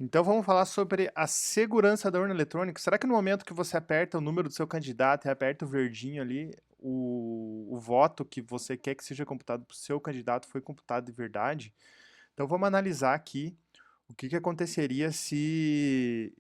Então vamos falar sobre a segurança da urna eletrônica. Será que no momento que você aperta o número do seu candidato e aperta o verdinho ali, o voto que você quer que seja computado para o seu candidato foi computado de verdade? Então vamos analisar aqui o que que aconteceria se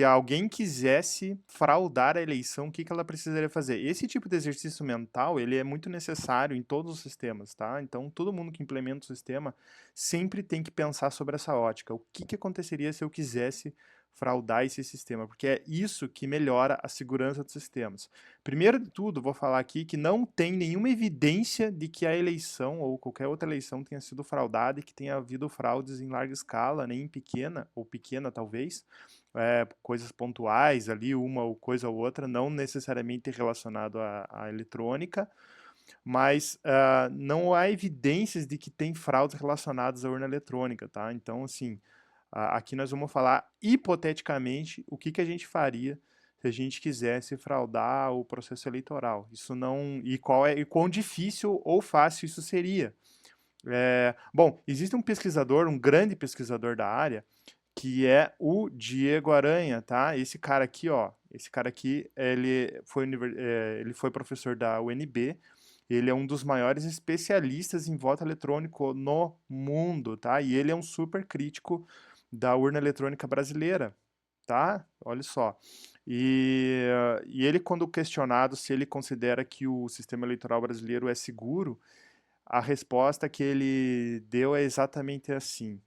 alguém quisesse fraudar a eleição, o que que ela precisaria fazer? Esse tipo de exercício mental, ele é muito necessário em todos os sistemas, tá? Então todo mundo que implementa o sistema sempre tem que pensar sobre essa ótica. O que que aconteceria se eu quisesse fraudar esse sistema? Porque é isso que melhora a segurança dos sistemas. Primeiro de tudo, vou falar aqui que não tem nenhuma evidência de que a eleição ou qualquer outra eleição tenha sido fraudada e que tenha havido fraudes em larga escala, nem em pequena, ou pequena talvez, coisas pontuais ali, uma ou coisa ou outra, não necessariamente relacionado à eletrônica, mas não há evidências de que tem fraudes relacionadas à urna eletrônica, tá? Então, assim, aqui nós vamos falar hipoteticamente o que que a gente faria se a gente quisesse fraudar o processo eleitoral. Isso não. E quão difícil ou fácil isso seria. Bom, existe um pesquisador, um grande pesquisador da área, que é o Diego Aranha, tá? Esse cara aqui, ó, esse cara aqui, ele foi professor da UNB, ele é um dos maiores especialistas em voto eletrônico no mundo, tá? E ele é um super crítico da urna eletrônica brasileira, tá? Olha só. E ele, quando questionado se ele considera que o sistema eleitoral brasileiro é seguro, a resposta que ele deu é exatamente assim: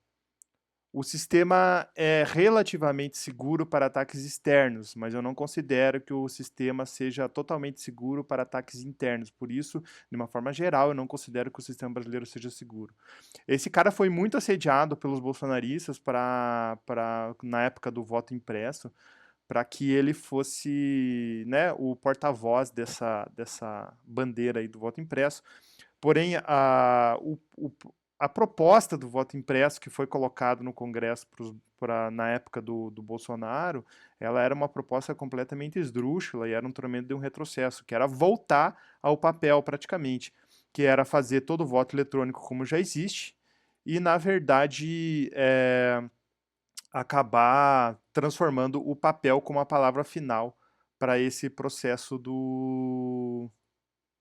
o sistema é relativamente seguro para ataques externos, mas eu não considero que o sistema seja totalmente seguro para ataques internos. Por isso, de uma forma geral, eu não considero que o sistema brasileiro seja seguro. Esse cara foi muito assediado pelos bolsonaristas na época do voto impresso, para que ele fosse, né, o porta-voz dessa bandeira aí do voto impresso. Porém, a proposta do voto impresso que foi colocado no Congresso na época do Bolsonaro, ela era uma proposta completamente esdrúxula e era um tremendo de um retrocesso, que era voltar ao papel praticamente, que era fazer todo o voto eletrônico como já existe e, na verdade, acabar transformando o papel como a palavra final para esse processo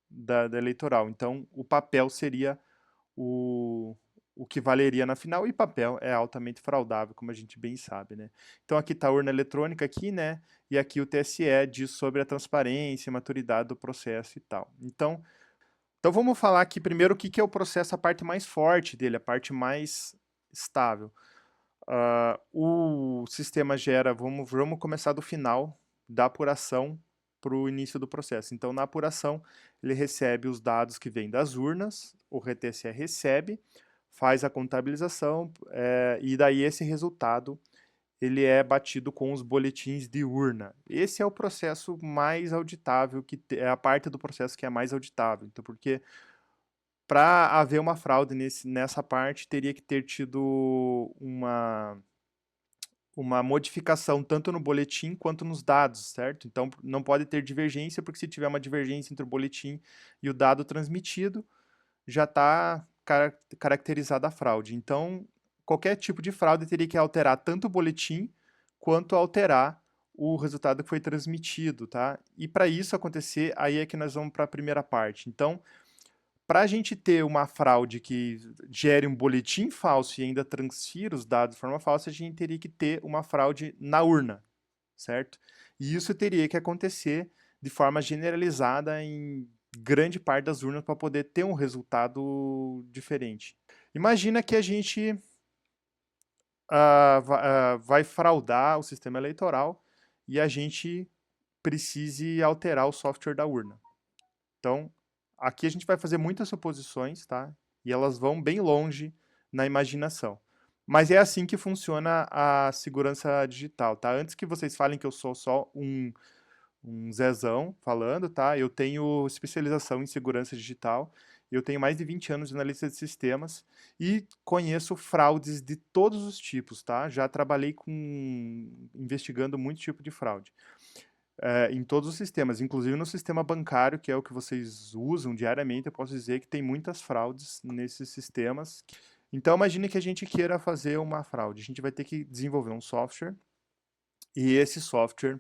da eleitoral. Então, o papel seria o, o que valeria na final, e papel é altamente fraudável, como a gente bem sabe, né? Então aqui está a urna eletrônica aqui, né? E aqui o TSE diz sobre a transparência, a maturidade do processo e tal. Então vamos falar aqui primeiro o que, que é o processo, a parte mais forte dele, a parte mais estável. O sistema gera, vamos começar do final da apuração para o início do processo. Então, na apuração, ele recebe os dados que vêm das urnas, o TSE recebe, faz a contabilização, e daí esse resultado ele é batido com os boletins de urna. Esse é o processo mais auditável, é a parte do processo que é mais auditável. Então, porque para haver uma fraude nessa parte, teria que ter tido uma modificação tanto no boletim quanto nos dados, certo? Então não pode ter divergência, porque se tiver uma divergência entre o boletim e o dado transmitido, já está caracterizada a fraude. Então, qualquer tipo de fraude teria que alterar tanto o boletim quanto alterar o resultado que foi transmitido, tá? E para isso acontecer, aí é que nós vamos para a primeira parte. Então, para a gente ter uma fraude que gere um boletim falso e ainda transfira os dados de forma falsa, a gente teria que ter uma fraude na urna, certo? E isso teria que acontecer de forma generalizada em grande parte das urnas para poder ter um resultado diferente. Imagina que a gente vai fraudar o sistema eleitoral e a gente precise alterar o software da urna. Então, aqui a gente vai fazer muitas suposições, tá? E elas vão bem longe na imaginação. Mas é assim que funciona a segurança digital, tá? Antes que vocês falem que eu sou só um zezão falando, tá? Eu tenho especialização em segurança digital, eu tenho mais de 20 anos de analista de sistemas e conheço fraudes de todos os tipos, tá? Já trabalhei investigando muito tipo de fraude. Em todos os sistemas, inclusive no sistema bancário, que é o que vocês usam diariamente, eu posso dizer que tem muitas fraudes nesses sistemas. Então, imagine que a gente queira fazer uma fraude. A gente vai ter que desenvolver um software e esse software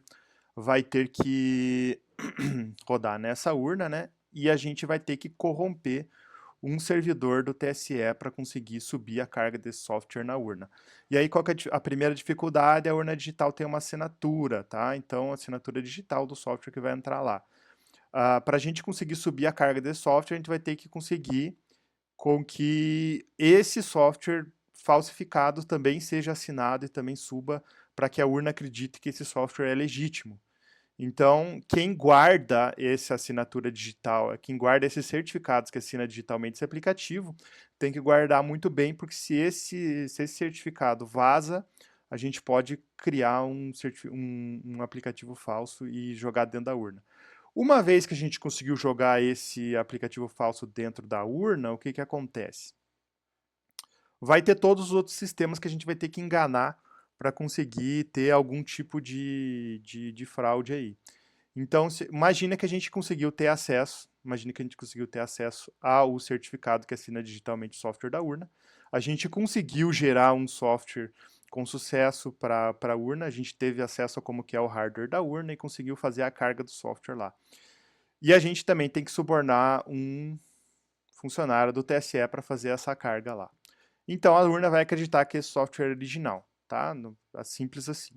vai ter que rodar nessa urna, né? E a gente vai ter que corromper um servidor do TSE para conseguir subir a carga desse software na urna. E aí, qual que é a primeira dificuldade? A urna digital tem uma assinatura, tá? Então, a assinatura digital do software que vai entrar lá. Para a gente conseguir subir a carga desse software, a gente vai ter que conseguir com que esse software falsificado também seja assinado e também suba para que a urna acredite que esse software é legítimo. Então, quem guarda essa assinatura digital, quem guarda esses certificados que assina digitalmente esse aplicativo, tem que guardar muito bem, porque se esse certificado vaza, a gente pode criar um aplicativo falso e jogar dentro da urna. Uma vez que a gente conseguiu jogar esse aplicativo falso dentro da urna, o que que acontece? Vai ter todos os outros sistemas que a gente vai ter que enganar para conseguir ter algum tipo de fraude aí. Então, imagina que a gente conseguiu ter acesso, imagina que a gente conseguiu ter acesso ao certificado que assina digitalmente o software da urna. A gente conseguiu gerar um software com sucesso para a urna, a gente teve acesso a como que é o hardware da urna e conseguiu fazer a carga do software lá. E a gente também tem que subornar um funcionário do TSE para fazer essa carga lá. Então a urna vai acreditar que esse software é original, tá? Simples assim.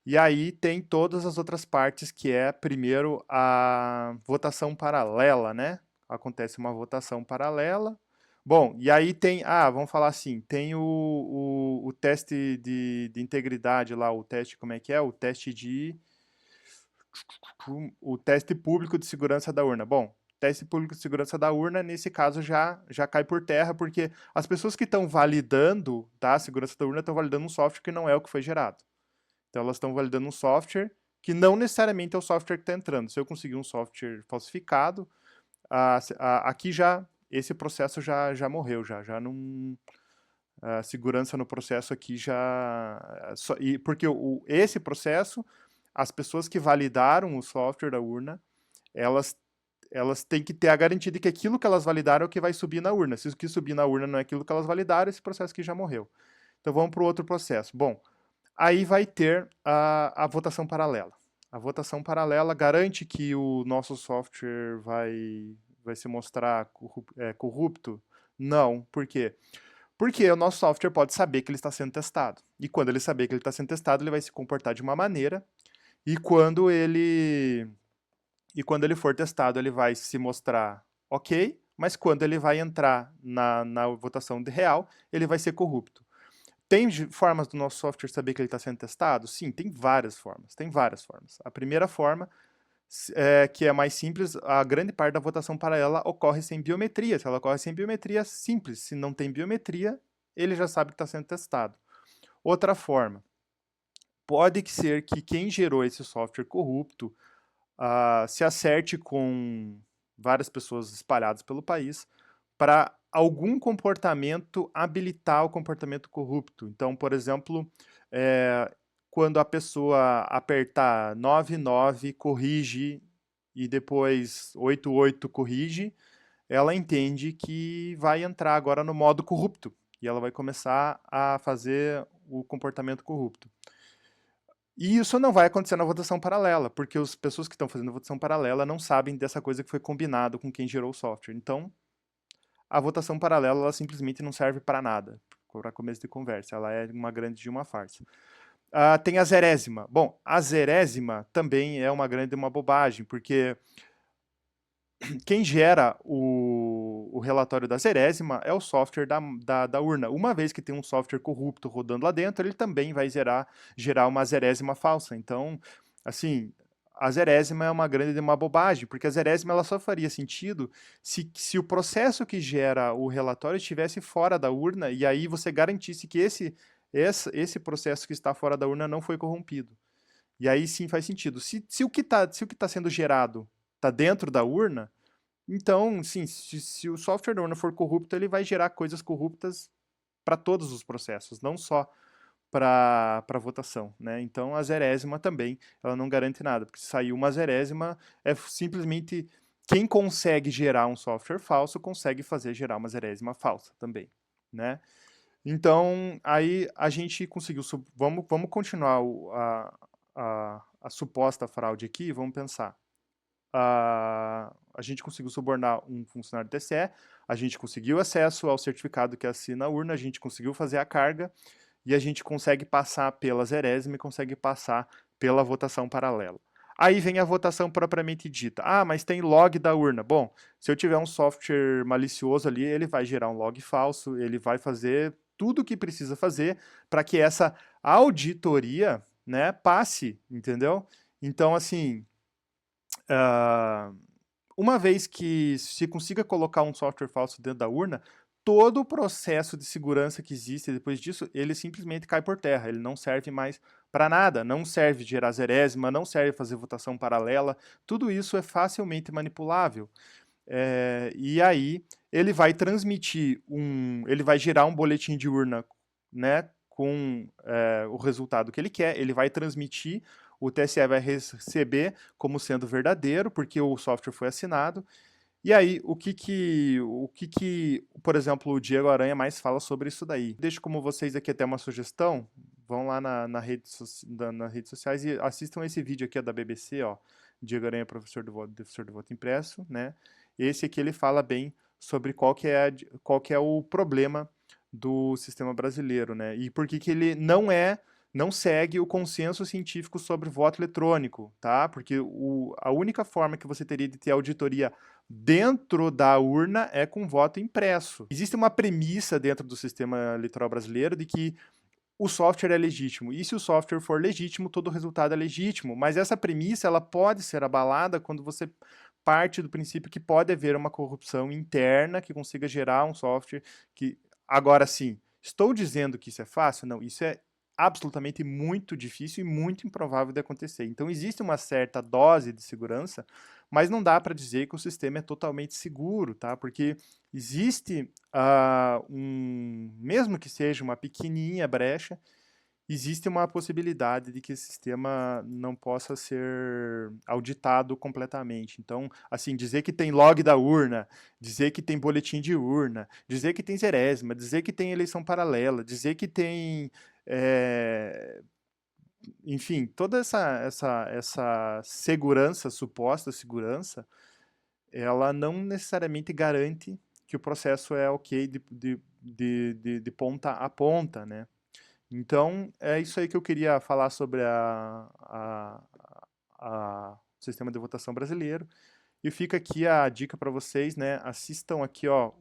E aí tem todas as outras partes, que é, primeiro, a votação paralela, né? Acontece uma votação paralela. Bom, e aí tem, vamos falar assim, tem o teste de integridade lá, o teste, como é que é? O teste público de segurança da urna. Bom, teste público de segurança da urna, nesse caso, já cai por terra, porque as pessoas que estão validando, tá, a segurança da urna estão validando um software que não é o que foi gerado. Então elas estão validando um software que não necessariamente é o software que está entrando. Se eu conseguir um software falsificado, aqui já esse processo já morreu, já não, a segurança no processo aqui porque esse processo, as pessoas que validaram o software da urna, elas elas têm que ter a garantia de que aquilo que elas validaram é o que vai subir na urna. Se o que subir na urna não é aquilo que elas validaram, esse processo aqui já morreu. Então vamos para o outro processo. Bom, aí vai ter a votação paralela. A votação paralela garante que o nosso software vai se mostrar corrupto? Não. Por quê? Porque o nosso software pode saber que ele está sendo testado. E quando ele saber que ele está sendo testado, ele vai se comportar de uma maneira. E quando ele for testado, ele vai se mostrar ok, mas quando ele vai entrar na votação de real, ele vai ser corrupto. Tem formas do nosso software saber que ele está sendo testado? Sim, tem várias formas. Tem várias formas. A primeira forma, que é mais simples, a grande parte da votação paralela ocorre sem biometria. Se ela ocorre sem biometria, simples. Se não tem biometria, ele já sabe que está sendo testado. Outra forma, pode ser que quem gerou esse software corrupto se acerte com várias pessoas espalhadas pelo país para algum comportamento habilitar o comportamento corrupto. Então, por exemplo, quando a pessoa apertar 99 corrige e depois 88 corrige, ela entende que vai entrar agora no modo corrupto e ela vai começar a fazer o comportamento corrupto. E isso não vai acontecer na votação paralela, porque as pessoas que estão fazendo a votação paralela não sabem dessa coisa que foi combinado com quem gerou o software. Então, a votação paralela ela simplesmente não serve para nada, para começo de conversa. Ela é uma grande de uma farsa. Tem a zerésima. Bom, a zerésima também é uma grande de uma bobagem, porque quem gera o relatório da zerésima é o software da urna. Uma vez que tem um software corrupto rodando lá dentro, ele também vai gerar uma zerésima falsa. Então, assim, a zerésima é uma grande de uma bobagem, porque a zerésima ela só faria sentido se o processo que gera o relatório estivesse fora da urna e aí você garantisse que esse processo que está fora da urna não foi corrompido. E aí sim faz sentido. Se o que está sendo gerado está dentro da urna, então, sim, se o software da urna for corrupto, ele vai gerar coisas corruptas para todos os processos, não só para votação, né? Então, a zerésima também, ela não garante nada, porque se sair uma zerésima, é simplesmente quem consegue gerar um software falso consegue fazer gerar uma zerésima falsa também. né? Então, aí a gente conseguiu. Vamos continuar a suposta fraude aqui, vamos pensar. A gente conseguiu subornar um funcionário do TSE, a gente conseguiu acesso ao certificado que assina a urna, a gente conseguiu fazer a carga e a gente consegue passar pela Zerésima e consegue passar pela votação paralela. Aí vem a votação propriamente dita. Ah, mas tem log da urna. Bom, se eu tiver um software malicioso ali, ele vai gerar um log falso, ele vai fazer tudo o que precisa fazer para que essa auditoria, né, passe, entendeu? Então, assim, ah, uma vez que se consiga colocar um software falso dentro da urna, todo o processo de segurança que existe depois disso, ele simplesmente cai por terra. Ele não serve mais para nada. Não serve gerar zerésima, não serve fazer votação paralela. Tudo isso é facilmente manipulável. E aí ele vai transmitir ele vai gerar um boletim de urna, né, com o resultado que ele quer. Ele vai transmitir, o TSE vai receber como sendo verdadeiro, porque o software foi assinado. E aí, por exemplo, o Diego Aranha mais fala sobre isso daí? Deixo como vocês aqui até uma sugestão. Vão lá nas redes sociais e assistam esse vídeo aqui da BBC, ó. Diego Aranha, professor do voto impresso, né? Esse aqui ele fala bem sobre qual que é o problema do sistema brasileiro, né? E por que ele não segue o consenso científico sobre voto eletrônico, tá? Porque a única forma que você teria de ter auditoria dentro da urna é com voto impresso. Existe uma premissa dentro do sistema eleitoral brasileiro de que o software é legítimo. E se o software for legítimo, todo o resultado é legítimo. Mas essa premissa ela pode ser abalada quando você parte do princípio que pode haver uma corrupção interna que consiga gerar um software que... Agora sim, estou dizendo que isso é fácil? Não, isso é absolutamente muito difícil e muito improvável de acontecer. Então existe uma certa dose de segurança, mas não dá para dizer que o sistema é totalmente seguro, tá? Porque existe mesmo que seja uma pequenininha brecha, existe uma possibilidade de que esse sistema não possa ser auditado completamente. Então, assim, dizer que tem log da urna, dizer que tem boletim de urna, dizer que tem zerésima, dizer que tem eleição paralela, dizer que tem, enfim, toda essa segurança, suposta segurança, ela não necessariamente garante que o processo é ok de ponta a ponta, né? Então, é isso aí que eu queria falar sobre o sistema de votação brasileiro. E fica aqui a dica para vocês, né? Assistam aqui, ó,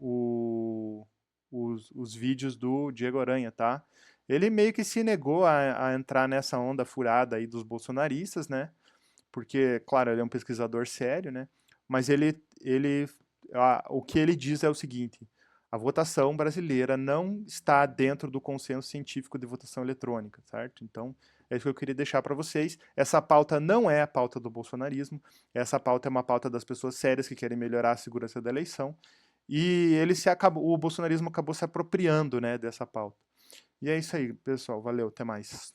os vídeos do Diego Aranha, tá? Ele meio que se negou a entrar nessa onda furada aí dos bolsonaristas, né? Porque, claro, ele é um pesquisador sério, né? Mas o que ele diz é o seguinte: a votação brasileira não está dentro do consenso científico de votação eletrônica, certo? Então, é isso que eu queria deixar para vocês. Essa pauta não é a pauta do bolsonarismo, essa pauta é uma pauta das pessoas sérias que querem melhorar a segurança da eleição. E o bolsonarismo acabou se apropriando, né, dessa pauta. E é isso aí, pessoal. Valeu, até mais.